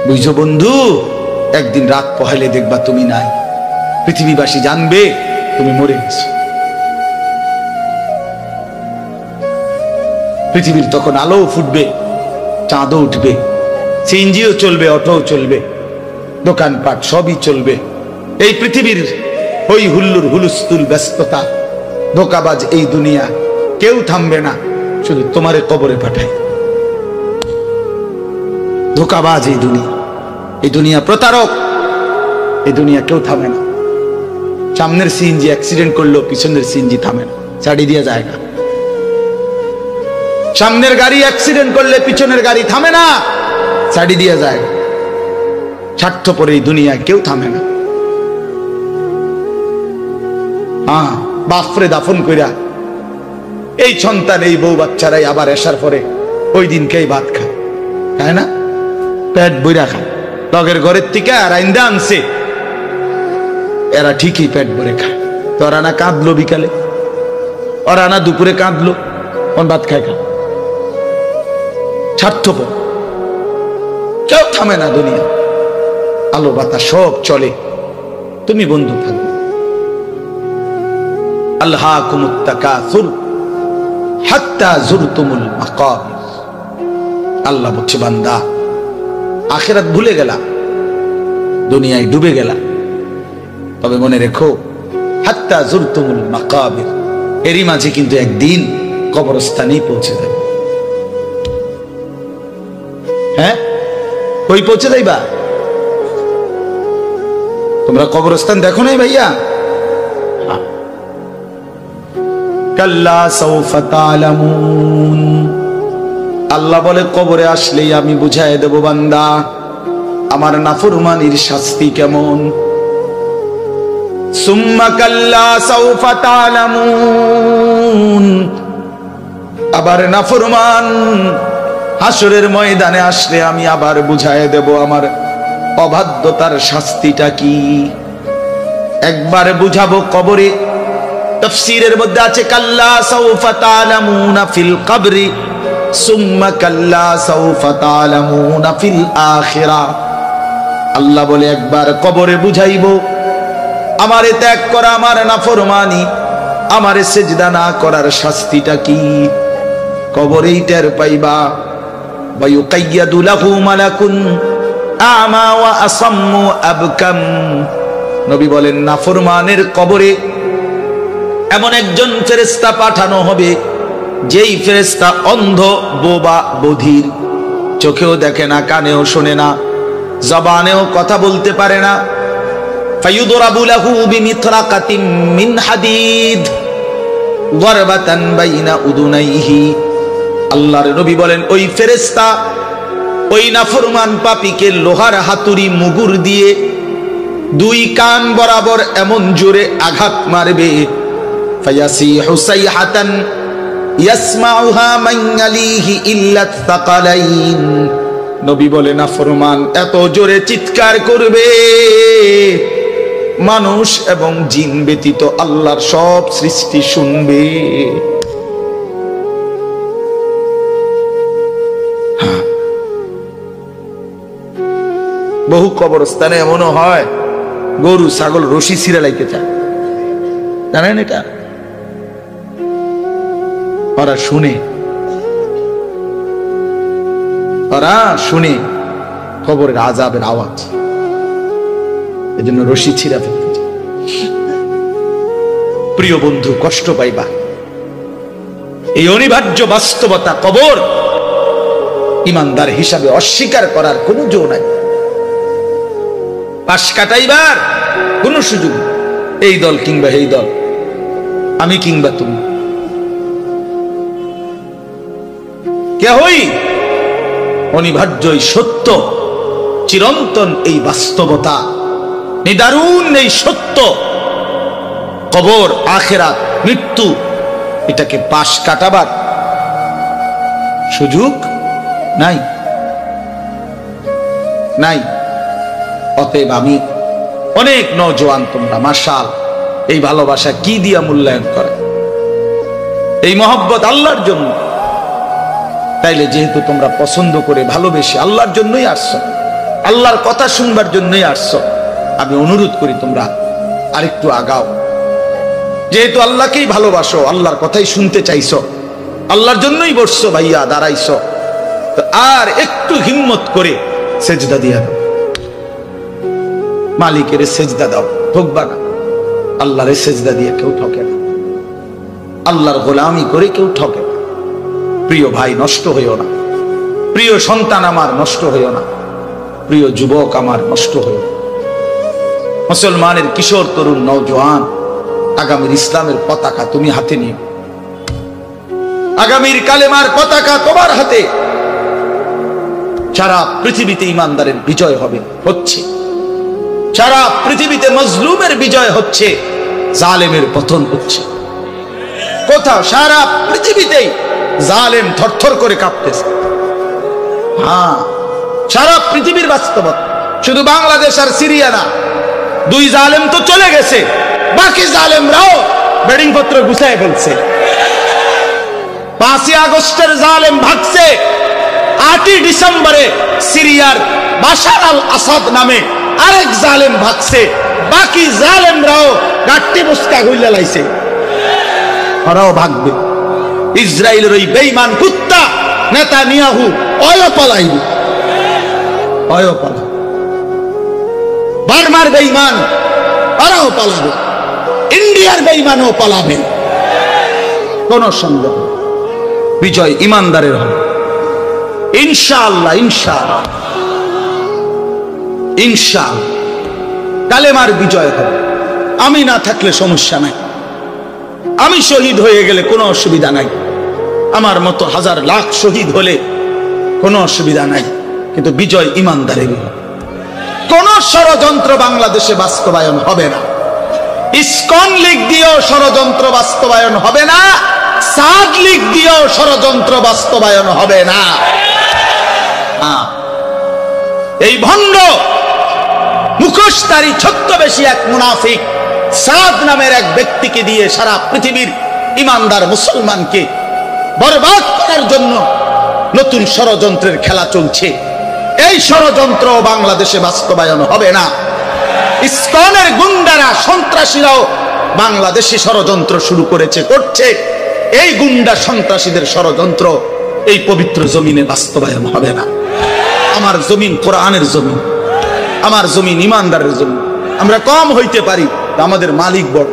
বুঝছো বন্ধু, একদিন রাত পহেলে দেখবা তুমি নাই, পৃথিবীবাসী জানবে তুমি মরে গেছো। পৃথিবীর তখন আলো ফুটবে, চাঁদও উঠবে, সিএনজিও চলবে, অটোও চলবে, দোকানপাট সবই চলবে। এই পৃথিবীর হই হুল্লুর হুলুস্থুল ব্যস্ততা, ধোকাবাজ এই দুনিয়া, কেউ থামবে না, শুধু তোমারে কবরে পাঠায়। ধোকাবাজ এই দুনিয়া, এই দুনিয়া প্রতারক, এই দুনিয়া কেউ থামে না। সামনের সিএনজি অ্যাক্সিডেন্ট করলো, পিছনের সিএনজি থামে না, ছাড়ি দিয়ে যায় না। সামনের গাড়ি অ্যাক্সিডেন্ট করলে পিছনের গাড়ি থামে না, ছাড়ি দিয়ে যায়। স্বার্থপর এই দুনিয়ায় কেউ থামে না। বাপরে দাফন কইরা এই সন্তান, এই বউ বাচ্চারাই আবার আসার পরে ওই দিনকেই ভাত খায়, তাই না? পেট বইরা খায়, লগের ঘরের থেকে আর আইন্দা আনছে, এরা ঠিকই পেট ভরে খায়। তো ওরা না কাঁদলো বিকালে, ওরা না দুপুরে কাঁদলো, কোন ভাত খায় খা। স্বার্থপর, কেউ থামে না দুনিয়া, আলো বাতাস সব চলে, তুমি বন্ধু থাকবে। আল্লাহকুমুত তাকাসুর হাত্তা যুরতুমুল মাকাবির। আল্লাহ বলছে, বান্দা আখিরাত ভুলে গেলা, দুনিয়ায় ডুবে গেলা, তবে মনে রেখো হাত্তা যুরতুমুল মাকাবির, এরই মাঝে কিন্তু একদিন কবরস্থানেই পৌঁছে যাবে। হ্যাঁ, কই পৌঁছে যাইবা? তোমরা কবরস্থান দেখো নাই ভাইয়া? কাল্লা সাউফা তা'লামুন। আল্লাহ বলে, কবরে আসলেই আমি বুঝায় দেব বান্দা আমার নাফরমানির শাস্তি কেমন। সুম্মা কাল্লা সাউফা তা'লামুন। আবার নাফরমান হাসরের ময়দানে আসলে আমি আবার বুঝায় দেব আমার অবাধ্যতার শাস্তিটা কি। একবার বুঝাবো কবরে। তাফসীরের মধ্যে আছে কাল্লা সাউফা তা'লামুনা ফিল কবরি সুম্মা কাল্লা সাউফা তা'লামুনা ফিল আখিরাহ। আল্লাহ বলে, একবার কবরে বুঝাইবো আমারে ত্যাগ করা, আমার নাফরমানি, আমারে সিজদা না করার শাস্তিটা কি, কবরেই টের পাইবা। ওয়া ইউকাইয়াদু লাহু মালাকুন আমা ওয়া আসাম্মু আবকাম। নবী বলেন, নাফরমানের কবরে এমন একজন ফেরেশতা পাঠানো হবে, যেই ফেরেশতা অন্ধ, বোবা, বধির, চোখেও দেখে না, কানেও শোনে না, জবানেও কথা বলতে পারে না। ফায়ুদরাবু লাহু বিমিতরাকাতিন মিন হাদিদ গরবাতান বাইনা উদুনাইহি। আল্লাহর নবী বলেন, ওই ফেরেশতা ওই নাফরমান পাপীকে লোহার হাতুড়ি মুগুর দিয়ে দুই কান বরাবর এমন জোরে আঘাত মারবে, ফায়াসিহু সাইহাতান ইয়াসমাউহা মান ইয়ালিহি ইল্লা তাকালাইন। নবী বলেন, নাফরমান এত জোরে চিৎকার করবে, মানুষ এবং জিন ব্যতীত আল্লাহর সব সৃষ্টি শুনবে। বহু কবরস্থানে এমনও হয়, গরু ছাগল রশি ছিঁড়ে লাইতে চায়, জানেন এটা? ওরা শুনে, ওরা শুনে কবরের আযাবের আওয়াজ, এজন্য রশি ছিঁড়া ফেলতে চায়। প্রিয় বন্ধু, কষ্ট পাইবা, এই অনিবার্য বাস্তবতা কবর ইমানদার হিসাবে অস্বীকার করার কোনো জো নাই, পাশ কাটাইবার কোনো সুযোগ। এই দল কিংবা এই দল, আমি কিংবা তুমি, কেহই অনিবার্য এই সত্য, চিরন্তন এই বাস্তবতা, নিদারুণ এই সত্য, কবর, আখিরাত, মৃত্যু, এটাকে পাশ কাটাবার সুযোগ নাই, নাই। অতএব আমি অনেক নওজোয়ান, তোমরা মাশাআল্লাহ এই ভালোবাসা কি দিয়া মূল্যায়ন করে, এই মহব্বত আল্লাহর জন্য। তাইলে যেহেতু তোমরা পছন্দ করে ভালোবেসে আল্লাহর জন্যই আসছো, আল্লাহর কথা শুনবার জন্যই আসছো। আমি অনুরোধ করি তোমরা আরেকটু আগাও, যেহেতু আল্লাহকেই ভালোবাসো, আল্লাহর কথাই শুনতে চাইছো, আল্লাহর জন্যই বসছো ভাইয়া, দাঁড়াইছো, তো আর একটু হিম্মত করে সেজদা দিয়া দাও, মালিকের সেজদা দাও, ঠকবা না। আল্লাহরে সেজদা দিয়ে কেউ ঠকে না, আল্লাহর গোলামি করে কেউ ঠকে না। প্রিয় ভাই নষ্ট হইও না, প্রিয় সন্তান আমার নষ্ট হইও না, প্রিয় যুবক আমার নষ্ট হইও না। মুসলমানের কিশোর তরুণ নওজোয়ান, আগামীর ইসলামের পতাকা তুমি হাতে নিও, আগামীর কালেমার পতাকা তোমার হাতে। সারা পৃথিবীতে ইমানদারের বিজয় হবে, হচ্ছে। সারা পৃথিবীতে মজলুমের বিজয় হচ্ছে, জালেমের পতন হচ্ছে। কোথাও সারা পৃথিবীতেই জালেম থরথর করে কাঁপতেছে। হ্যাঁ, সারা পৃথিবীর বাস্তবতা, শুধু বাংলাদেশ আর সিরিয়া না। দুই জালেম তো চলে গেছে, বাকি জালেমরাও বেডিং পত্র গুছায় ফেলছে। 5ই আগস্টের জালেম ভাগছে, 8ই ডিসেম্বরে সিরিয়ার বাশার আল আসাদ নামে আরেক জালেম ভাগছে। বাকি জালেমরাও গাট্টি মুস্কা গইলা লাইছে, ওরাও ভাগবে। ইসরায়েলের ওই বেঈমান কুত্তা নেতানিয়াহু অয় পালাইবে, অয় পালা। বার্মার বেঈমান ওরাও পালাবে, ইন্ডিয়ার বেঈমানও পালাবে, কোন সন্দেহ। বিজয় ইমানদারের হবে ইনশাআল্লাহ, ইনশাআল্লাহ, ইনশাআল্লাহ। কালেমার বিজয় হবে। আমি না থাকলে সমস্যা নাই, আমি শহীদ হয়ে গেলে কোনো অসুবিধা নাই, আমার মতো হাজার লাখ শহীদ হলে কোনো অসুবিধা নাই, কিন্তু বিজয় ইমানদারের হবে। কোন ষড়যন্ত্র বাংলাদেশে বাস্তবায়ন হবে না। ইসকন লীগ দিয়েও ষড়যন্ত্র বাস্তবায়ন হবে না, সাদ লীগ দিয়েও ষড়যন্ত্র বাস্তবায়ন হবে না। এই ভণ্ড মুখোশধারী ছদ্মবেশী এক মুনাফিক সাদ নামের এক ব্যক্তিকে দিয়ে সারা পৃথিবীর ইমানদার মুসলমানকে বরবাদ করার জন্য নতুন ষড়যন্ত্রের খেলা চলছে। এই ষড়যন্ত্র বাংলাদেশে বাস্তবায়ন হবে না। ইসকনের গুন্ডারা, সন্ত্রাসীরাও বাংলাদেশে ষড়যন্ত্র শুরু করেছে, করছে। এই গুন্ডা সন্ত্রাসীদের ষড়যন্ত্র এই পবিত্র জমিনে বাস্তবায়ন হবে না। আমার জমিন কোরআনের জমিন, আমার জমিন ইমানদারের জমিন। আমরা কম হইতে পারি, আমাদের মালিক বড়।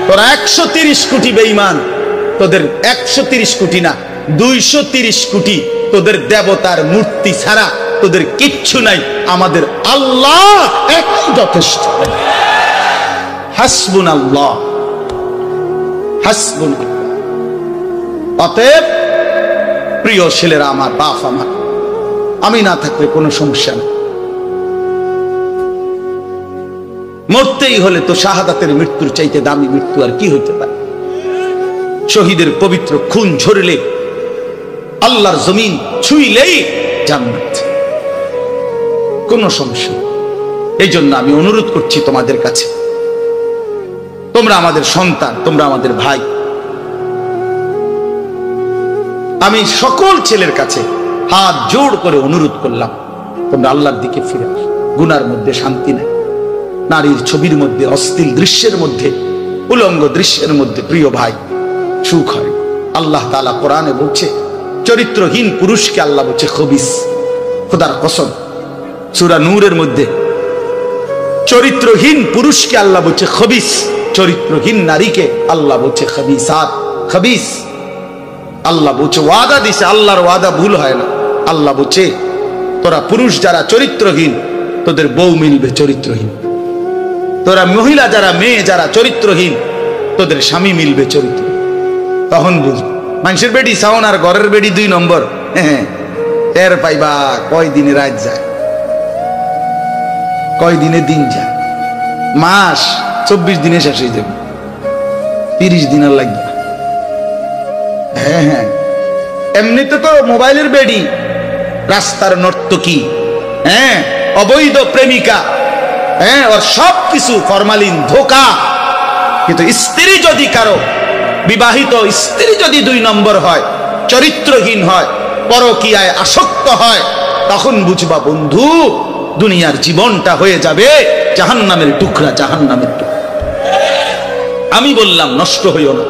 তোরা 130 কোটি বেঈমান, তোদের 130 কোটি না 230 কোটি তোদের দেবতার মূর্তি ছাড়া তোদের কিচ্ছু নাই। আমাদের আল্লাহ একই যথেষ্ট। হাসবুনাল্লাহ, হাসবুনাল্লাহ। অতএব প্রিয় ছেলেরা আমার, বাপ আমার, আমি না থাকলে কোনো সমস্যা নেই। মরতেই হলে তো শাহাদাতের মৃত্যুর চাইতে দামি মৃত্যু আর কি হইতে পারে। শহীদের পবিত্র খুন ঝরলে, আল্লাহর জমিন ছুঁইলেই জান্নাত, কোনো সমস্যা। এই জন্য আমি অনুরোধ করছি তোমাদের কাছে, তোমরা আমাদের সন্তান, তোমরা আমাদের ভাই। আমি সকল ছেলের কাছে হাত জোড় করে অনুরোধ করলাম, তোমরা আল্লাহর দিকে ফিরে আসো। গুনার মধ্যে শান্তি নাই, নারীর ছবির মধ্যে, অশ্লীল দৃশ্যের মধ্যে, উলঙ্গ দৃশ্যের মধ্যে প্রিয় ভাই সুখ হয়। আল্লাহ তাআলা কোরআনে বলছে, চরিত্রহীন পুরুষকে আল্লাহ বলছে খবিস। খোদার কসম, সূরা নূরের মধ্যে চরিত্রহীন পুরুষকে আল্লাহ বলছে খবিস, চরিত্রহীন নারীকে আল্লাহ বলছে খবিসাত, খবিস। আল্লাহ বলছে, ওয়াদা দিছে, আল্লাহর ওয়াদা ভুল হয় না। আল্লাহ বলছে, তোরা পুরুষ যারা চরিত্রহীন, তোদের বউ মিলবে চরিত্রহীন। তোরা মহিলা যারা, মেয়ে যারা চরিত্রহীন, তোদের স্বামী মিলবে চরিত্র। তখন বুঝ, মানুষের বেডি সাউন আর ঘরের বেডি 2 নম্বর। হ্যাঁ, এর পাইবা কয় দিনে রাত যায়, কয় দিনে দিন যায়, মাস 24 দিনে শেষ হয়ে যাবে, 30 দিন আর লাগবে। হ্যাঁ হ্যাঁ, এমনিতে তো মোবাইলের বেডি, রাস্তার নর্তকী, হ্যাঁ, অবৈধ প্রেমিকা, হ্যাঁ, ওর সব কিছু ফরমালিন, ধোকা। কিন্তু স্ত্রী যদি কারো, বিবাহিত স্ত্রী যদি 2 নম্বর হয়, চরিত্রহীন হয়, পরকীয়ায় আসক্ত হয়, তখন বুঝবা বন্ধু দুনিয়ার জীবনটা হয়ে যাবে জাহান্নামের টুকরা, জাহান্নামের টুকরা। আমি বললাম নষ্ট হইও না,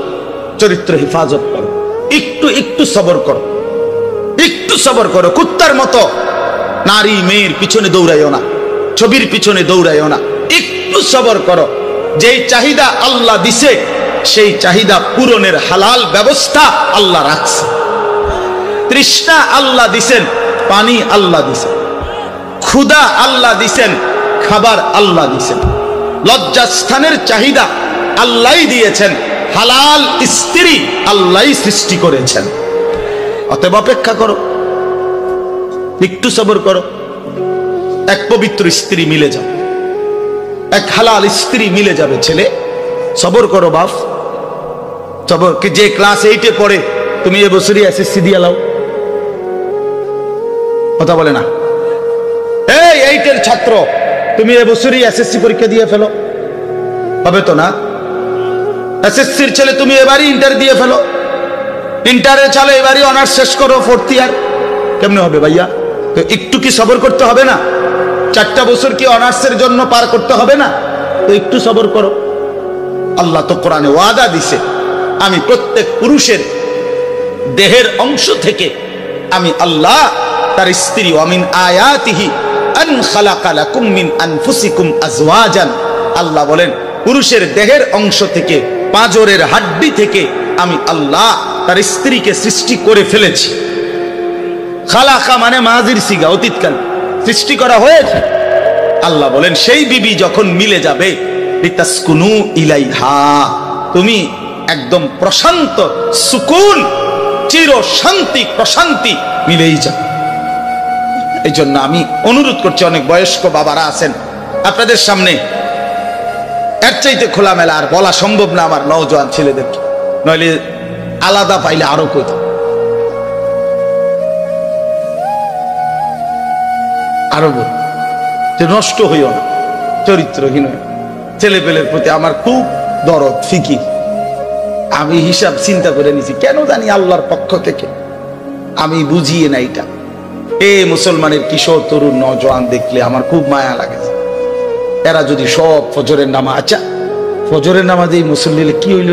চরিত্র হেফাজত করো, একটু একটু সবর করো, একটু সবর করো। কুত্তার মতো নারী মেয়ের পিছনে দৌড়াইও না, ছবির পিছনে দৌড়াইও না, একটু সবর করো। যেই চাহিদা আল্লাহ দিছে সেই চাহিদা পূরণের হালাল ব্যবস্থা আল্লাহ রাখছে। তৃষ্ণা আল্লাহ দিছেন, পানি আল্লাহ দিছেন, ক্ষুধা আল্লাহ দিছেন, খাবার আল্লাহ দিছেন, লজ্জাস্থানের চাহিদা আল্লাহই দিয়েছেন, হালাল স্ত্রী আল্লাহই সৃষ্টি করেছেন। অতএব অপেক্ষা করো, একটু সবর করো। এক পবিত্র স্ত্রী মিলে যাবে, এক হালাল স্ত্রী মিলে যাবে। ছেলে সবর করো বাপ, সবর। যে ক্লাস 8-এ পড়ে তুমি এবছরই এসএসসি দিয়ে লাও, কথা বলে না। এই 8-এর ছাত্র তুমি এবছরই এসএসসি পরীক্ষা দিয়ে ফেলো, হবে তো না? এসএসসির ছেলে তুমি এবারই ইন্টার দিয়ে ফেলো, ইন্টারে চলো এবারই অনার্স শেষ করো, 4th ইয়ার। কেমনে হবে ভাইয়া? তো একটু কি সবর করতে হবে না? 4টা বছর কি অনার্সের জন্য পার করতে হবে না? তো একটু সবর করো। আল্লাহ তো কোরআনে ওয়াদা দিছে, আমি প্রত্যেক পুরুষের দেহের অংশ থেকে আমি আল্লাহ তার স্ত্রী, ওয়ামিন আয়াতিহি আন খালাকা লাকুম মিন আনফুসিকুম আজওয়াজান। আল্লাহ বলেন পুরুষের দেহের অংশ থেকে, পাঁজরের হাড্ডি থেকে আমি আল্লাহ তার স্ত্রীকে সৃষ্টি করে ফেলেছি। খালাকা মানে মাজির সিগা, অতীতকাল সৃষ্টি করা হয়েছে। আল্লাহ বলেন সেই বিবি যখন মিলে যাবে, লিতাসকুনু ইলাইহা, তুমি একদম প্রশান্ত, সুকুন, চির শান্তি, প্রশান্তি মিলেই যাবে। এই জন্য আমি অনুরোধ করছি, অনেক বয়স্ক বাবারা আছেন আপনাদের সামনে, এর চাইতে খোলামেলা আর বলা সম্ভব না আমার নওজোয়ান ছেলেদেরকে, নইলে আলাদা পাইলে আরো কোথাও আরো বল যে নষ্ট হইও না, চরিত্রহীন ছেলে পেলের প্রতি আমার খুব দরদ, ফিকির। আমি হিসাব চিন্তা করে নিছি, কেন জানি আল্লাহর পক্ষ থেকে আমি বুঝিয়ে না এটা। মুসলমানের কিশোর তরুণ নওজোয়ান দেখলে আমার খুব মায়া লাগে। এরা যদি সব ফজরের নামাজ, আচ্ছা ফজরের নামাজে মুসল্লি কি হইল,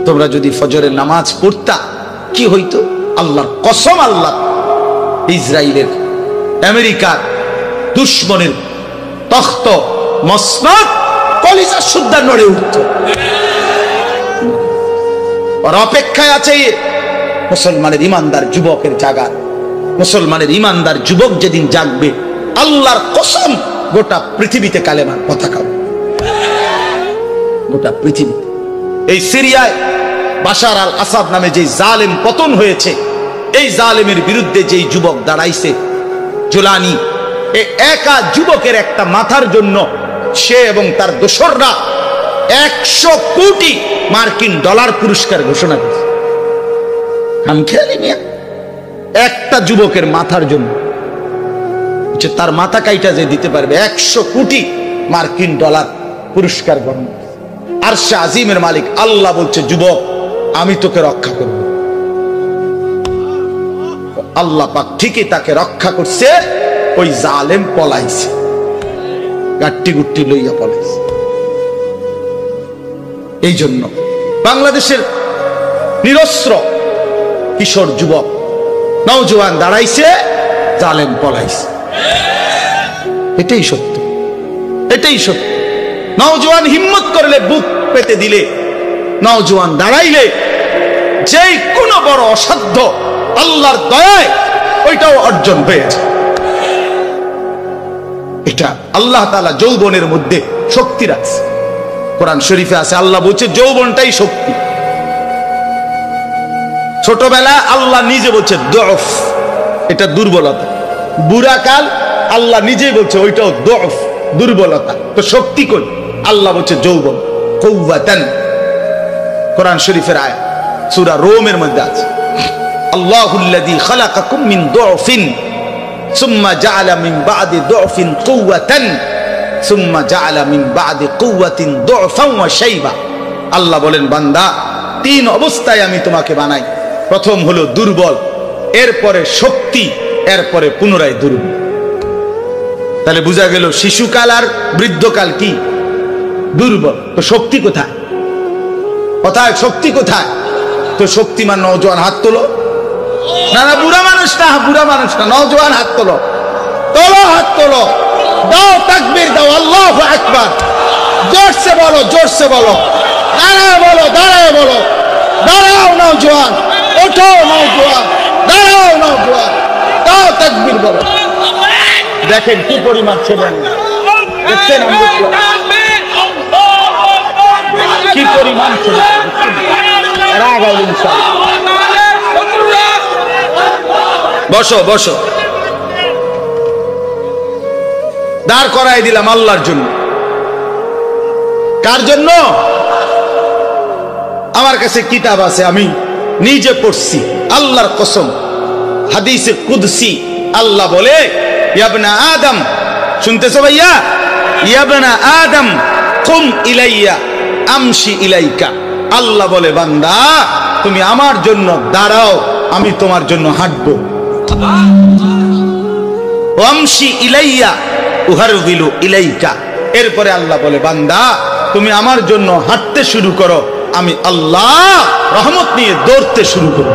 তোমরা যদি ফজরের নামাজ পড়তা কি হইতো? আল্লাহর কসম, আল্লাহ ইসরায়েলের, আমেরিকার দুশ্মনের তখ্ত মসনদ কলিজা সুদ্ধা নড়ে উঠত। আর অপেক্ষায় আছে মুসলমানের ইমানদার যুবকের জাগা। মুসলমানের ইমানদার যুবক যেদিন জাগবে, আল্লাহর কসম গোটা পৃথিবীতে কালেমার পতাকা, গোটা পৃথিবীতে। এই সিরিয়ায় বাশার আল আসাদ নামে যে জালেম পতন হয়েছে, এই জালেমের বিরুদ্ধে যেই যুবক দাঁড়াইছে, জুলানি, এই একা যুবকের একটা মাথার জন্য সে এবং তার দোসররা 100 কোটি মার্কিন ডলার পুরস্কার ঘোষণা করেছে। আমি খেয়ালি মিয়া, একটা যুবকের মাথার জন্য তার মাথা কাইটা যে দিতে পারবে 100 কোটি মার্কিন ডলার পুরস্কার গ্রহণ। আরশে আজিমের মালিক আল্লাহ বলছে, যুবক আমি তোকে রক্ষা করব। আল্লাহ পাক ঠিকই তাকে রক্ষা করছে। ওই জালেম পলাইছে, গাট্টি গুট্টি লইয়া পলাইছে। এই জন্য বাংলাদেশের নিরস্ত্র কিশোর যুবক নওজোয়ান দাঁড়াইছে, জালেম পলাইছে। এটাই সত্য, এটাই সত্য। নওজোয়ান হিম্মত করলে, বুক পেতে দিলে, নওজোয়ান দাঁড়াইলে, যেই কোনো বড় অসাধ্য আল্লাহর দয়ায় ওইটাও অর্জন হয়েছে। এটা আল্লাহ তাআলা যৌবনের মধ্যে শক্তি রাখছে। কোরআন শরীফে আছে, আল্লাহ বলছে যৌবনটাই শক্তি। ছোটবেলা আল্লাহ নিজে বলছে দফ, এটা দুর্বলতা। বুড়াকাল আল্লাহ নিজে বলছে ওইটাও দফ, দুর্বলতা। তো শক্তি কই? আল্লাহ বলছে যৌবন, কুওয়াতান। কোরআন শরীফের আয়াত সূরা রোমের মধ্যে আছে, আল্লাহুল্লাযী খালাকাকুম মিন দুফিন সুম্মা জাআলা মিন বা'দি দুফিন কুওয়াতান সুম্মা জাআলা মিন বা'দি কুওয়াতিন দুফান ওয়া শাইবা। আল্লাহ বলেন, বান্দা 3 অবস্থায় আমি তোমাকে বানাই। প্রথম হলো দুর্বল, এরপরে শক্তি, এরপরে পুনরায় দুর্বল। তাহলে বোঝা গেল শিশুকাল আর বৃদ্ধকাল কি দুর্বল। তো শক্তি কোথায়? কোথায় শক্তি কোথায়? তো শক্তিমান নওজোয়ান হাত তোলো। না না, বুড়া মানুষ না, বুড়া মানুষ না, নওজোয়ান হাত তোলো, তোলো হাত তোলো, দাও তাকবীর দাও, আল্লাহু আকবার, জোরসে বলো, জোরসে বলো, দাঁড়ায় বলো, দাঁড়ায় বলো, দাঁড়াও নওজোয়ান, ওঠো নওজোয়ান, দাঁড়াও নওজোয়ান, দাও তাকবীর বলো। দেখেন কি পরিমাণ ছেলে, দেখছেন কি পরিমাণ ছেলে। বসো বসো, দাঁড় করাই দিলাম আল্লাহর জন্য। কার জন্য? আমার কাছে কিতাব আছে, আমি নিজে পড়ছি, আল্লাহর কসম, হাদিসে কুদসি। আল্লাহ বলে, ইয়া আদম, শুনতেছো ভাইয়া? ইয়া আদম কুম ইলাইয়া আমশি ইলাইকা। আল্লাহ বলে, বান্দা তুমি আমার জন্য দাঁড়াও, আমি তোমার জন্য হাঁটবো। আমশি ইলাইয়া উহারবিলু ইলাইকা। এরপরে আল্লাহ বলে, বান্দা তুমি আমার জন্য হাঁটতে শুরু করো, আমি আল্লাহ রহমত নিয়ে দৌড়তে শুরু করব।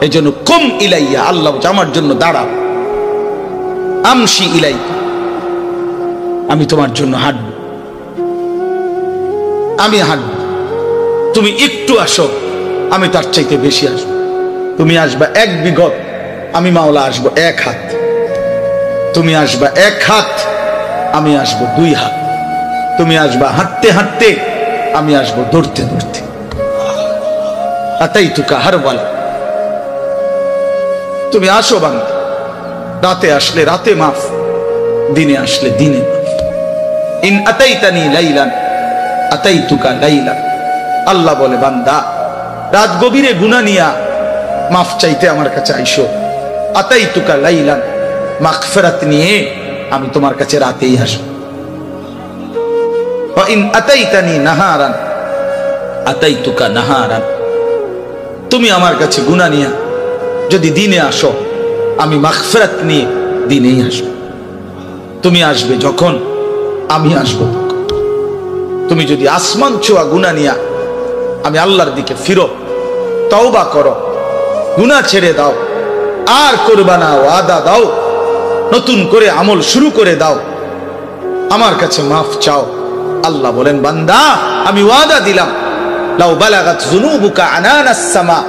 এই জন্য কুম ইলাইয়া, আল্লাহ আমার জন্য দাঁড়াও। আমশি ইলাইকা, আমি তোমার জন্য হাঁটব, আমি হাঁটব। তুমি একটু আসো, আমি তার চাইতে বেশি আসবো। তুমি আসবা 1 বিঘত, আমি মাওলা আসবো 1 হাত। তুমি আসবা 1 হাত, আমি আসবো 2 হাত। তুমি আসবা হাঁটতে হাঁটতে, আমি আসবো দৌড়তে দৌড়তে। আতাইতুকা হারওয়ালা, তুমি আসো বান্দা। রাতে আসলে রাতে মাফ, দিনে আসলে দিনে মাফ। ইন আতাইতানি লাইলান আতাইতুকা লাইলান। আল্লাহ বলে, বান্দা রাত গভীরে গুনাহ নিয়া মাফ চাইতে আমার কাছে আইসো। আতাইতুকা লাইলান, মাগফিরাত নিয়ে আমি তোমার কাছে রাতেই আসব। ওয়া ইন আতাইতানি নাহারান আতাইতুকা নাহারান। তুমি আমার কাছে গুনাহ নিয়া যদি দিনে আসো, আমি মাগফিরাত নিয়ে দিনেই আসব। তুমি আসবে যখন, আমি আসবো তখন। তুমি যদি আসমান ছোঁয়া গুনাহ নিয়া আমি আল্লাহর দিকে ফিরো, তওবা করো, গুনাহ ছেড়ে দাও, আর করবা না, ওয়াদা দাও, নতুন করে আমল শুরু করে দাও, আমার কাছে মাফ চাও। আল্লাহ বলেন, বান্দা আমি ওয়াদা দিলাম, লাউ বালাগাত যুনুবুকা আনানাস সামা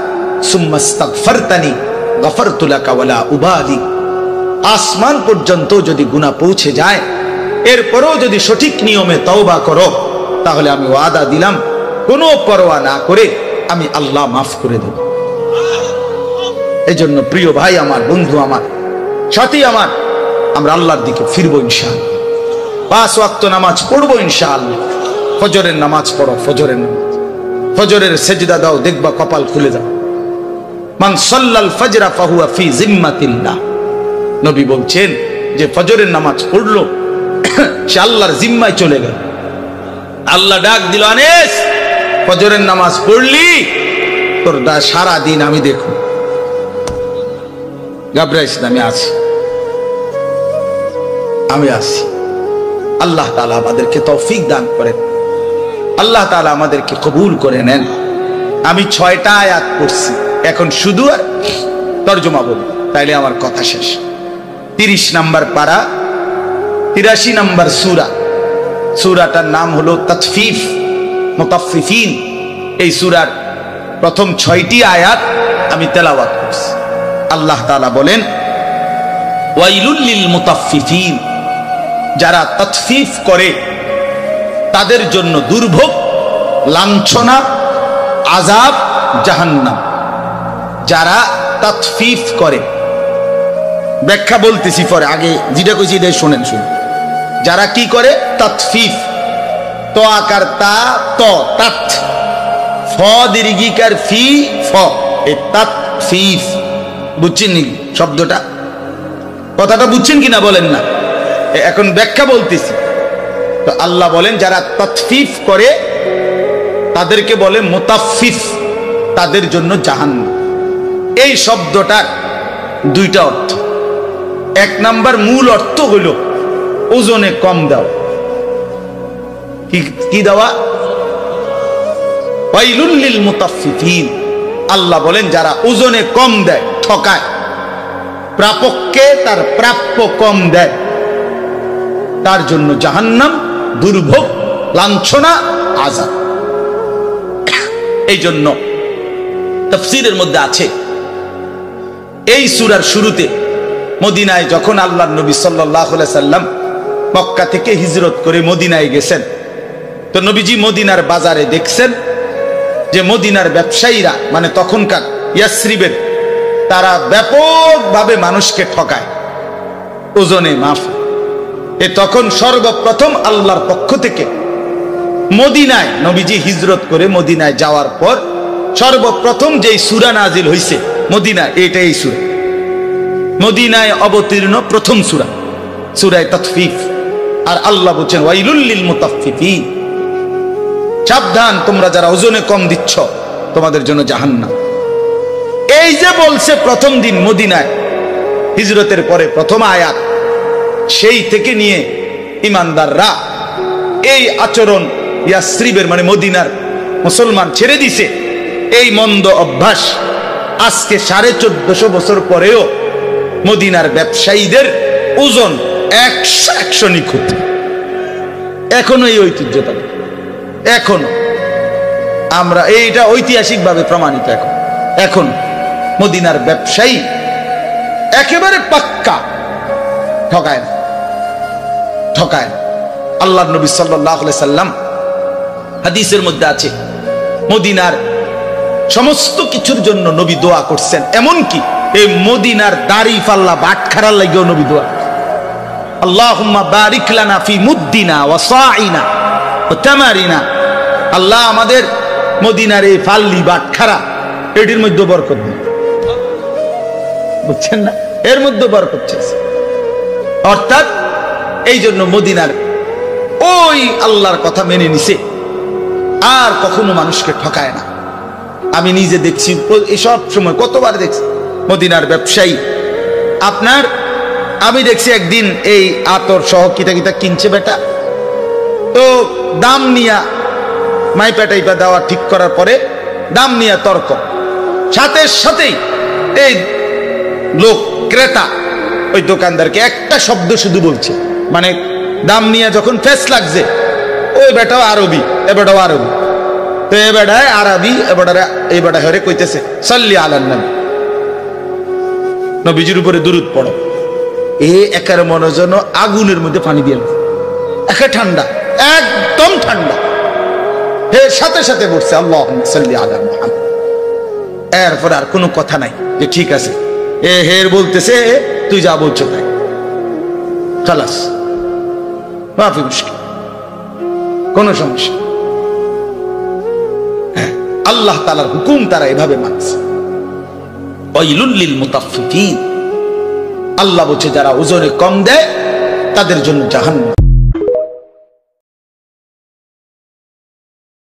সুম্মা ইস্তাগফারতানি গফারতু লাকা ওয়ালা উবালি। আসমান পর্যন্ত যদি গুনাহ পৌঁছে যায়, এরপরও যদি সঠিক নিয়মে তওবা করো, তাহলে আমি ওয়াদা দিলাম, কোনো পরোয়া না করে আমি আল্লাহ মাফ করে দেব। এই জন্য প্রিয় ভাই আমার, বন্ধু আমার, সাথী আমার, আমরা আল্লাহর দিকে ফিরবো ইনশাআল্লাহ। 5 ওয়াক্ত নামাজ পড়বো ইনশাআল্লাহ। ফজরের নামাজ পড়ো, ফজরের নামাজ, ফজরের সেজদা দাও, দেখবা কপাল খুলে যাবে। মান সাল্লাল ফজরা ফাহুয়া ফি জিম্মাতিল্লাহ। নবী বলছেন যে ফজরের নামাজ পড়লো, সে আল্লাহর জিম্মায় চলে গেল। আল্লাহ ডাক দিল, আনিস ফজরের নামাজ পড়লি, তোর সারা দিন আমি দেখো। ঘাবড়াইস না, আমি আছি, আমি আছি। আল্লাহ তাআলা আমাদেরকে তৌফিক দান করেন, আল্লাহ তাআলা আমাদেরকে কবুল করে নেন। আমি 6টা আয়াত পড়ছি, এখন শুধু আর তরজমা বলবো, তাইলে আমার কথা শেষ। 30 নম্বর পারা, 83 নম্বর সূরা। সূরাটার নাম হলো তাতফিফ, মুতাফফিফিন। এই সূরার প্রথম 6টি আয়াত আমি তেলাওয়াত করছি। আল্লাহ তাআলা বলেন, ওয়াইলুল লিল মুতাফফিফিন, যারা তাতফিফ করে তাদের জন্য দুর্ভোগ, লাঞ্ছনা, আযাব, জাহান্নাম। যারা তাতফিফ করে, ব্যাখ্যা বলতেছি পরে, আগে যেটা কইছি এটাই শোনেন। যারা কি করে? তাতফিফ, তো আকার তা, ত তাত, ফ দীর্ঘিকার ফি, ফ, এই তাতফিফ। বুঝছেন নি শব্দটা? কথাটা বুঝছেন কিনা বলেন না? এখন ব্যাখ্যা বলতেছি। তো আল্লাহ বলেন, যারা তাতফিফ করে তাদেরকে বলে মুতাফফিফ, তাদের জন্য জাহান্নাম। এই শব্দটার দুইটা অর্থ। এক নাম্বার মূল অর্থ হইল ওজনে কম দেওয়া। কি দেওয়া? ওয়াইলুল লিল মুতাফফিফিন। আল্লাহ বলেন যারা ওজনে কম দেয়, ঠকায়, প্রাপককে তার প্রাপ্য কম দেয়, তার জন্য জাহান্নাম, দুর্ভোগ, লাঞ্ছনা, আযাব। এই জন্য তাফসীরের মধ্যে আছে এই সূরার শুরুতে মদিনায় যখন আল্লাহর নবী সাল্লাল্লাহু আলাইহি সাল্লাম মক্কা থেকে হিজরত করে মদিনায় গেছেন, তো নবীজি মদিনার বাজারে দেখছেন যে মদিনার ব্যবসায়ীরা, মানে তখনকার ইয়াসরিবের, তারা ব্যাপকভাবে মানুষকে ঠকায় ওজনে মাফ। তখন সর্বপ্রথম আল্লাহর পক্ষ থেকে মদিনায় নবীজি হিজরত করে মদিনায় যাওয়ার পর সর্বপ্রথম যেই সূরা নাজিল হইছে মদিনায়, এটাই সূরা, মদিনায় অবতীর্ণ প্রথম সূরা, সূরা তাতফিফ। আর আল্লাহ বলেন ওয়াইলুল লিল মুতাফফিফিন, সাবধান তোমরা যারা ওজনে কম দিচ্ছ, তোমাদের জন্য জাহান্নাম। এই যে বলছে প্রথম দিন মদিনায় হিজরতের পরে প্রথম আয়াত, সেই থেকে নিয়ে ইমানদাররা এই আচরণ ইয়াসরিবের মানে মদিনার মুসলমান ছেড়ে দিছে। এই মন্দ অভ্যাস আজকে 1450 বছর পরেও মদিনার ব্যবসায়ীদের ওজন 100 নিখুঁত, এখনো এই ঐতিহ্যটা, এখনো আমরা এইটা ঐতিহাসিকভাবে প্রমাণিত। এখন মদিনার ব্যবসায়ী একেবারে পাক্কা ঠকায় না, ঠকায় না। আল্লাহর নবী সাল্লাল্লাহু আলাইহি সাল্লাম হাদিসের মধ্যে আছে মদিনার সমস্ত কিছুর জন্য নবী দোয়া করছেন, এমনকি এই মদিনার দাড়ি পাল্লা বাটখারার লাগেও নবী দোয়া, আল্লাহুম্মা বারিক লানা ফি মুদ্দিনা ওয়া সাইনা ওয়া তামারিনা। আল্লাহ আমাদের মদিনার এই ফাল্লি বাটখারা এটির মধ্যে বরকত দিন, বুঝছেন না, এর মধ্যে বরকত চাইছে। অর্থাৎ এই জন্য মদিনার ওই আল্লাহর কথা মেনে নিছে, আর কখনো মানুষকে ঠকায় না। আমি নিজে দেখছি, সব সময় কতবার দেখছি মদিনার ব্যবসায়ী আপনার, আমি দেখছি একদিন এই আতর সহ কিতা কিতা কিনছে বেটা, তো দাম নিয়া মাইপা টাইপা দেওয়া ঠিক করার পরে দাম নিয়ে তর্ক, সাথে সাথেই এই লোক ক্রেতা ওই দোকানদারকে একটা শব্দ শুধু বলছে, মানে দাম নিয়ে যখন ফেস লাগছে, ওই বেটাও আরবি, এ বেটাও আরবি, তো এ বেটায় আরবি, এ বেটা হরে কইতেছে সাল্লি আলান নবী, নবীজির উপরে দুরূদ পড়ো। এ একার মনে যেন আগুনের মধ্যে পানি দিয়ে একে ঠান্ডা, একদম ঠান্ডা, হে সাথে সাথে বলছে আল্লাহুম্মা সাল্লি আলা মুহাম্মদ। এরপর আর কোনো কথা নাই যে ঠিক আছে, এ হের বলতেছে তুই যা বলছো তাই, খালাস, মাফি মুশকিল, কোন সমস্যা। আল্লাহ তাআলার হুকুম তারা এভাবে মানছে। ওয়াইলুল লিল মুতাফফিফিন, আল্লাহ বলছে যারা ওজনে কম দেয় তাদের জন্য জাহান্নাম।